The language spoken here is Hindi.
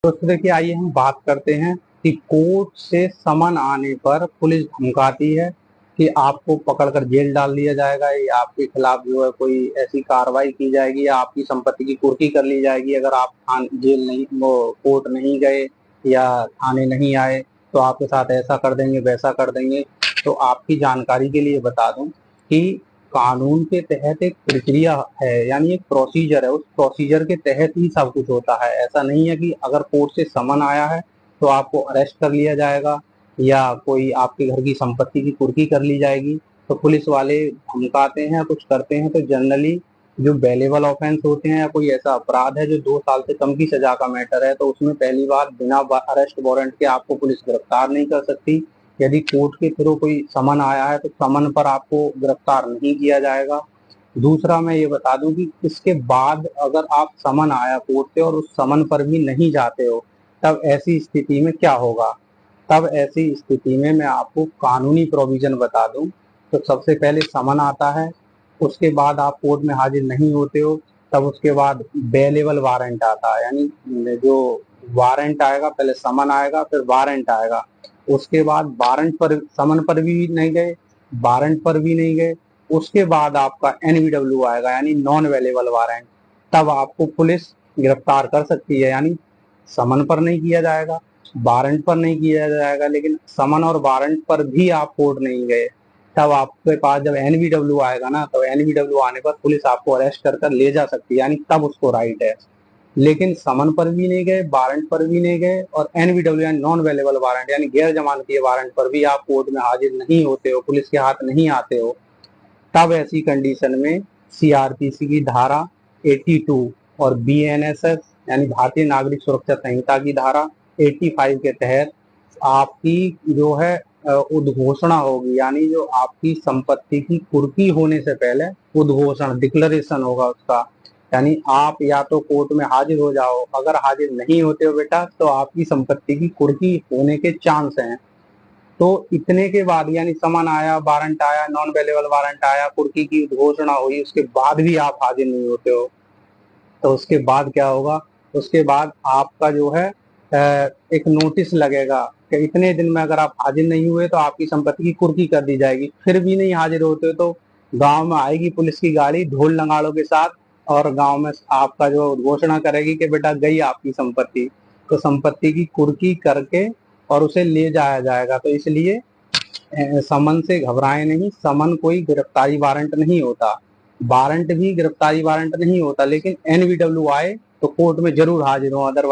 तो देखिए, आइए हम बात करते हैं कि कोर्ट से समन आने पर पुलिस धमकाती है कि आपको पकड़कर जेल डाल दिया जाएगा या आपके खिलाफ जो है कोई ऐसी कार्रवाई की जाएगी या आपकी संपत्ति की कुर्की कर ली जाएगी अगर आप जेल नहीं, वो कोर्ट नहीं गए या थाने नहीं आए, तो आपके साथ ऐसा कर देंगे वैसा कर देंगे। तो आपकी जानकारी के लिए बता दूं कि कानून के तहत एक प्रक्रिया है, यानी एक प्रोसीजर है, उस प्रोसीजर के तहत ही सब कुछ होता है। ऐसा नहीं है कि अगर कोर्ट से समन आया है तो आपको अरेस्ट कर लिया जाएगा या कोई आपके घर की संपत्ति की कुर्की कर ली जाएगी। तो पुलिस वाले धमकाते हैं, कुछ करते हैं, तो जनरली जो बेलेबल ऑफेंस होते हैं या कोई ऐसा अपराध है जो 2 साल से कम की सजा का मैटर है, तो उसमें पहली बात बिना अरेस्ट वारंट के आपको पुलिस गिरफ्तार नहीं कर सकती। यदि कोर्ट के थ्रू कोई समन आया है तो समन पर आपको गिरफ्तार नहीं किया जाएगा। दूसरा मैं ये बता दूं कि इसके बाद अगर आप समन आया कोर्ट से और उस समन पर भी नहीं जाते हो, तब ऐसी स्थिति में क्या होगा। तब ऐसी स्थिति में मैं आपको कानूनी प्रोविजन बता दूं। तो सबसे पहले समन आता है, उसके बाद आप कोर्ट में हाजिर नहीं होते हो, तब उसके बाद बेलेबल वारंट आता है। यानी जो वारंट आएगा, पहले समन आएगा फिर वारंट आएगा, उसके बाद वारंट पर, समन पर भी नहीं गए, वारंट पर भी नहीं गए, उसके बाद आपका एनवीडब्ल्यू आएगा यानी नॉन अवेलेबल वारंट। तब आपको पुलिस गिरफ्तार कर सकती है। यानी समन पर नहीं किया जाएगा, वारंट पर नहीं किया जाएगा, लेकिन समन और वारंट पर भी आप कोर्ट नहीं गए, तब आपके पास जब एनवीडब्ल्यू आएगा ना, तो एनवीडब्ल्यू आने पर पुलिस आपको अरेस्ट कर ले जा सकती है, यानी तब उसको राइट है। लेकिन समन पर भी नहीं गए, वारंट पर भी नहीं गए और एनवीडब्ल्यू यानी नॉन अवेलेबल वारंट यानी गैर जमानती वारंट पर भी आप कोर्ट में हाजिर नहीं होते हो, पुलिस के हाथ नहीं आते हो, तब ऐसी कंडीशन में सीआरपीसी की धारा 82 और बीएनएसएस यानी भारतीय नागरिक सुरक्षा संहिता की धारा 85 के तहत आपकी जो है उद्घोषणा होगी। यानी जो आपकी संपत्ति की कुर्की होने से पहले उद्घोषण, डिक्लेरेशन होगा उसका। यानी आप या तो कोर्ट में हाजिर हो जाओ, अगर हाजिर नहीं होते हो बेटा तो आपकी संपत्ति की कुर्की होने के चांस हैं। तो इतने के बाद यानी समन आया, वारंट आया, नॉन अवेलेबल वारंट आया, कुर्की की घोषणा हुई, उसके बाद भी आप हाजिर नहीं होते हो, तो उसके बाद क्या होगा। उसके बाद आपका जो है एक नोटिस लगेगा कि इतने दिन में अगर आप हाजिर नहीं हुए तो आपकी संपत्ति की कुर्की कर दी जाएगी। फिर भी नहीं हाजिर होते तो गांव में आएगी पुलिस की गाड़ी ढोल नगाड़ों के साथ और गांव में आपका जो घोषणा करेगी कि बेटा गई आपकी संपत्ति। तो संपत्ति की कुर्की करके और उसे ले जाया जाएगा। तो इसलिए समन से घबराए नहीं, समन कोई गिरफ्तारी वारंट नहीं होता, वारंट भी गिरफ्तारी वारंट नहीं होता, लेकिन एनवीडब्ल्यू आए तो कोर्ट में जरूर हाजिर हो, अदरवाइज